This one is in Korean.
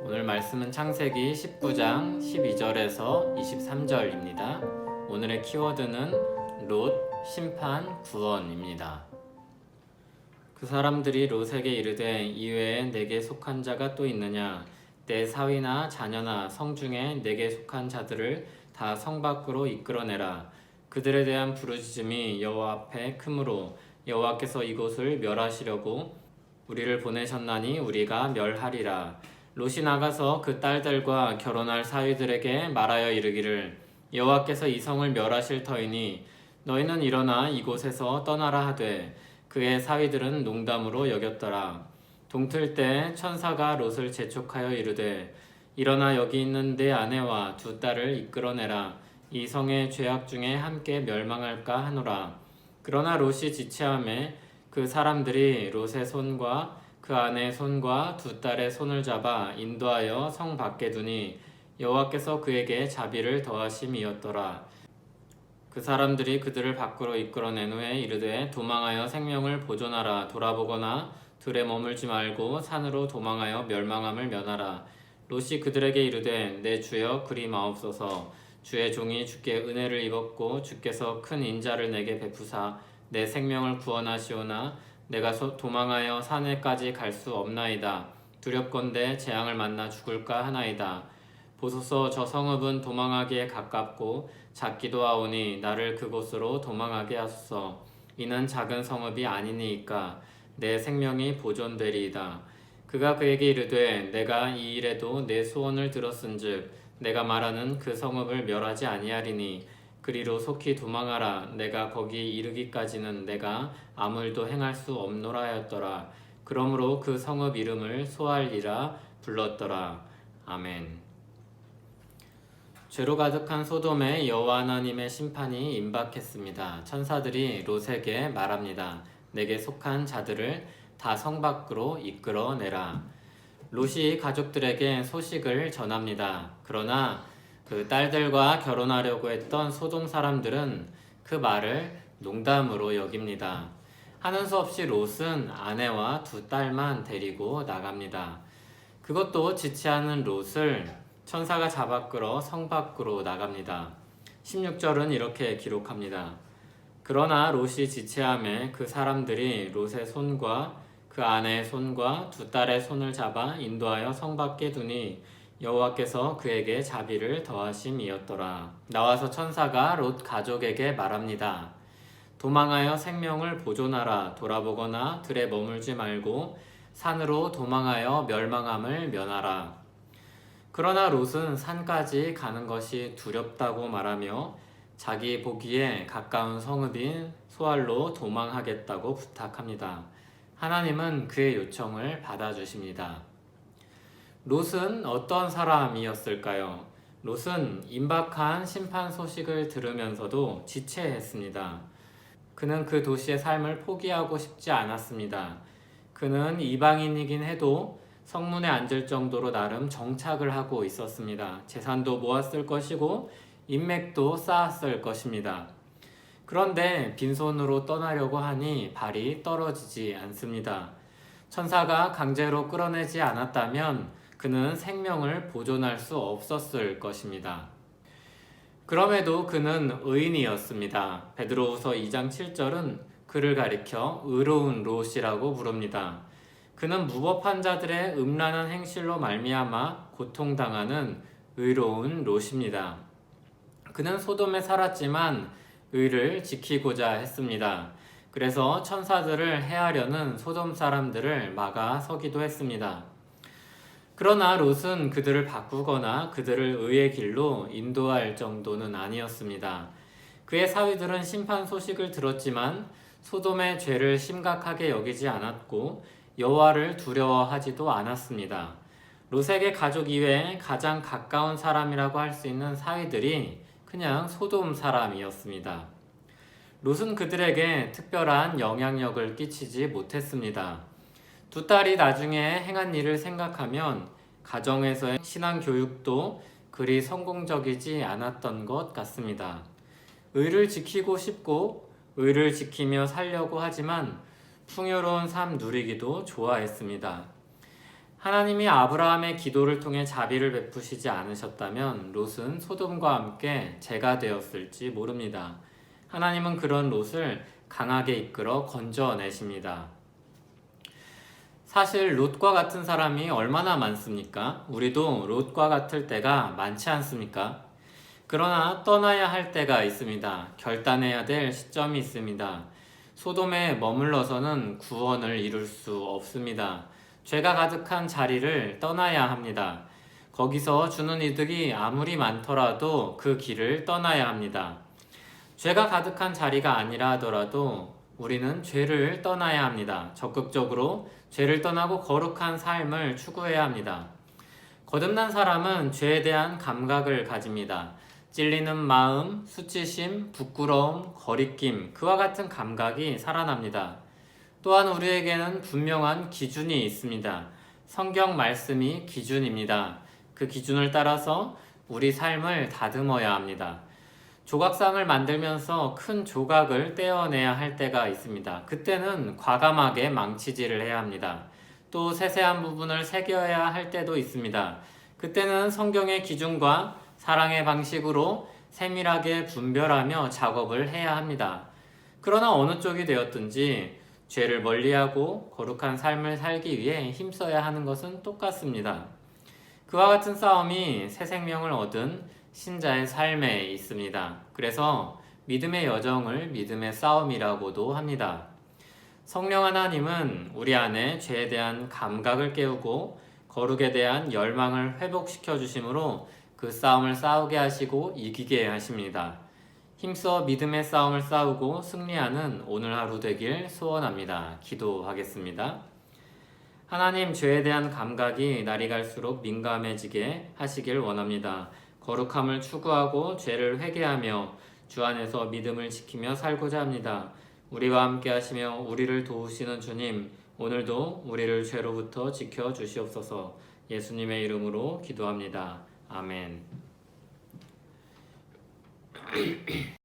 오늘 말씀은 창세기 19장 12절에서 23절입니다. 오늘의 키워드는 롯, 심판, 구원입니다. 그 사람들이 롯에게 이르되 이외에 내게 속한 자가 또 있느냐? 내 사위나 자녀나 성 중에 내게 속한 자들을 다 성 밖으로 이끌어내라. 그들에 대한 부르짖음이 여호와 앞에 크므로 여호와께서 이곳을 멸하시려고 우리를 보내셨나니 우리가 멸하리라. 롯이 나가서 그 딸들과 결혼할 사위들에게 말하여 이르기를 여호와께서 이 성을 멸하실 터이니 너희는 일어나 이곳에서 떠나라 하되 그의 사위들은 농담으로 여겼더라. 동틀 때 천사가 롯을 재촉하여 이르되 일어나 여기 있는 내 아내와 두 딸을 이끌어내라. 이 성의 죄악 중에 함께 멸망할까 하노라. 그러나 롯이 지체하매 그 사람들이 롯의 손과 그 아내의 손과 두 딸의 손을 잡아 인도하여 성 밖에 두니 여호와께서 그에게 자비를 더하심이었더라. 그 사람들이 그들을 밖으로 이끌어낸 후에 이르되 도망하여 생명을 보존하라. 돌아보거나 들에 머물지 말고 산으로 도망하여 멸망함을 면하라. 롯이 그들에게 이르되 내 주여 그리 마옵소서. 주의 종이 주께 은혜를 입었고 주께서 큰 인자를 내게 베푸사 내 생명을 구원하시오나 내가 도망하여 산에까지 갈 수 없나이다. 두렵건대 재앙을 만나 죽을까 하나이다. 보소서 저 성읍은 도망하기에 가깝고 작기도 하오니 나를 그곳으로 도망하게 하소서. 이는 작은 성읍이 아니니이까 내 생명이 보존되리이다. 그가 그에게 이르되 내가 이 일에도 내 소원을 들었은즉 내가 말하는 그 성읍을 멸하지 아니하리니 그리로 속히 도망하라. 내가 거기 이르기까지는 내가 아무 일도 행할 수 없노라 하였더라. 그러므로 그 성읍 이름을 소알리라 불렀더라. 아멘. 죄로 가득한 소돔에 여호와 하나님의 심판이 임박했습니다. 천사들이 롯에게 말합니다. 내게 속한 자들을 다 성 밖으로 이끌어내라. 롯이 가족들에게 소식을 전합니다. 그러나 그 딸들과 결혼하려고 했던 소돔 사람들은 그 말을 농담으로 여깁니다. 하는 수 없이 롯은 아내와 두 딸만 데리고 나갑니다. 그것도 지체하는 롯을 천사가 잡아 끌어 성 밖으로 나갑니다. 16절은 이렇게 기록합니다. 그러나 롯이 지체함에 그 사람들이 롯의 손과 그 아내의 손과 두 딸의 손을 잡아 인도하여 성 밖에 두니 여호와께서 그에게 자비를 더하심이었더라. 나와서 천사가 롯 가족에게 말합니다. 도망하여 생명을 보존하라. 돌아보거나 들에 머물지 말고 산으로 도망하여 멸망함을 면하라. 그러나 롯은 산까지 가는 것이 두렵다고 말하며 자기 보기에 가까운 성읍인 소알로 도망하겠다고 부탁합니다. 하나님은 그의 요청을 받아주십니다. 롯은 어떤 사람이었을까요? 롯은 임박한 심판 소식을 들으면서도 지체했습니다. 그는 그 도시의 삶을 포기하고 싶지 않았습니다. 그는 이방인이긴 해도 성문에 앉을 정도로 나름 정착을 하고 있었습니다. 재산도 모았을 것이고 인맥도 쌓았을 것입니다. 그런데 빈손으로 떠나려고 하니 발이 떨어지지 않습니다. 천사가 강제로 끌어내지 않았다면 그는 생명을 보존할 수 없었을 것입니다. 그럼에도 그는 의인이었습니다. 베드로후서 2장 7절은 그를 가리켜 의로운 롯이라고 부릅니다. 그는 무법한 자들의 음란한 행실로 말미암아 고통당하는 의로운 롯입니다. 그는 소돔에 살았지만 의를 지키고자 했습니다. 그래서 천사들을 해하려는 소돔 사람들을 막아서기도 했습니다. 그러나 롯은 그들을 바꾸거나 그들을 의의 길로 인도할 정도는 아니었습니다. 그의 사위들은 심판 소식을 들었지만 소돔의 죄를 심각하게 여기지 않았고 여호와를 두려워하지도 않았습니다. 롯에게 가족 이외에 가장 가까운 사람이라고 할 수 있는 사위들이 그냥 소돔 사람이었습니다. 롯은 그들에게 특별한 영향력을 끼치지 못했습니다. 두 딸이 나중에 행한 일을 생각하면 가정에서의 신앙 교육도 그리 성공적이지 않았던 것 같습니다. 의를 지키고 싶고 의를 지키며 살려고 하지만 풍요로운 삶 누리기도 좋아했습니다. 하나님이 아브라함의 기도를 통해 자비를 베푸시지 않으셨다면 롯은 소돔과 함께 재가 되었을지 모릅니다. 하나님은 그런 롯을 강하게 이끌어 건져내십니다. 사실 롯과 같은 사람이 얼마나 많습니까? 우리도 롯과 같을 때가 많지 않습니까? 그러나 떠나야 할 때가 있습니다. 결단해야 될 시점이 있습니다. 소돔에 머물러서는 구원을 이룰 수 없습니다. 죄가 가득한 자리를 떠나야 합니다. 거기서 주는 이득이 아무리 많더라도 그 길을 떠나야 합니다. 죄가 가득한 자리가 아니라 하더라도 우리는 죄를 떠나야 합니다. 적극적으로 죄를 떠나고 거룩한 삶을 추구해야 합니다. 거듭난 사람은 죄에 대한 감각을 가집니다. 찔리는 마음, 수치심, 부끄러움, 거리낌, 그와 같은 감각이 살아납니다. 또한 우리에게는 분명한 기준이 있습니다. 성경 말씀이 기준입니다. 그 기준을 따라서 우리 삶을 다듬어야 합니다. 조각상을 만들면서 큰 조각을 떼어내야 할 때가 있습니다. 그때는 과감하게 망치질을 해야 합니다. 또 세세한 부분을 새겨야 할 때도 있습니다. 그때는 성경의 기준과 사랑의 방식으로 세밀하게 분별하며 작업을 해야 합니다. 그러나 어느 쪽이 되었든지 죄를 멀리하고 거룩한 삶을 살기 위해 힘써야 하는 것은 똑같습니다. 그와 같은 싸움이 새 생명을 얻은 신자의 삶에 있습니다. 그래서 믿음의 여정을 믿음의 싸움이라고도 합니다. 성령 하나님은 우리 안에 죄에 대한 감각을 깨우고 거룩에 대한 열망을 회복시켜 주심으로 그 싸움을 싸우게 하시고 이기게 하십니다. 힘써 믿음의 싸움을 싸우고 승리하는 오늘 하루 되길 소원합니다. 기도하겠습니다. 하나님, 죄에 대한 감각이 날이 갈수록 민감해지게 하시길 원합니다. 거룩함을 추구하고 죄를 회개하며 주 안에서 믿음을 지키며 살고자 합니다. 우리와 함께 하시며 우리를 도우시는 주님, 오늘도 우리를 죄로부터 지켜 주시옵소서. 예수님의 이름으로 기도합니다. 아멘.